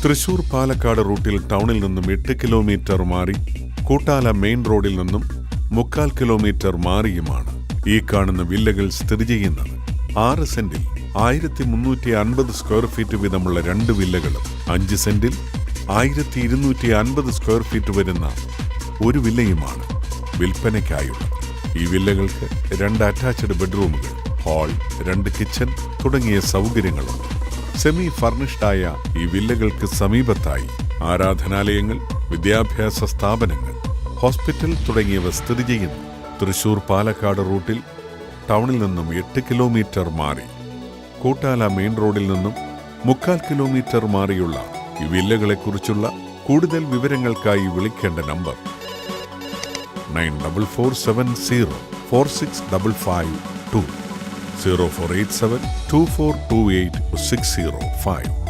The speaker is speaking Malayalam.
തൃശൂർ പാലക്കാട് റൂട്ടിൽ ടൗണിൽ നിന്നും 8 കിലോമീറ്റർ മാറി കൂട്ടാല മെയിൻ റോഡിൽ നിന്നും 3/4 കിലോമീറ്റർ മാറിയുമാണ് ഈ കാണുന്ന വില്ലകൾ സ്ഥിതി ചെയ്യുന്നത്. 6 സെന്റിൽ 1350 സ്ക്വയർ ഫീറ്റ് വീതമുള്ള 2 വില്ലകളും 5 സെന്റിൽ 1250 സ്ക്വയർ ഫീറ്റ് വരുന്ന ഒരു വില്ലയുമാണ് വിൽപ്പനയ്ക്കായുള്ളത്. ഈ വില്ലകൾക്ക് 2 അറ്റാച്ച്ഡ് ബെഡ്റൂമുകൾ, ഹാൾ, 2 കിച്ചൺ തുടങ്ങിയ സൗകര്യങ്ങളുണ്ട്. സെമി ഫർണിഷ്ഡായ ഈ വില്ലകൾക്ക് സമീപത്തായി ആരാധനാലയങ്ങൾ, വിദ്യാഭ്യാസ സ്ഥാപനങ്ങൾ, ഹോസ്പിറ്റൽ തുടങ്ങിയവ സ്ഥിതി ചെയ്യുന്നു. തൃശൂർ പാലക്കാട് റൂട്ടിൽ ടൗണിൽ നിന്നും 8 കിലോമീറ്റർ മാറി കൂട്ടാല മെയിൻ റോഡിൽ നിന്നും 3/4 കിലോമീറ്റർ മാറിയുള്ള ഈ വില്ലകളെക്കുറിച്ചുള്ള കൂടുതൽ വിവരങ്ങൾക്കായി വിളിക്കേണ്ട നമ്പർ 9447046552 0487242860 5.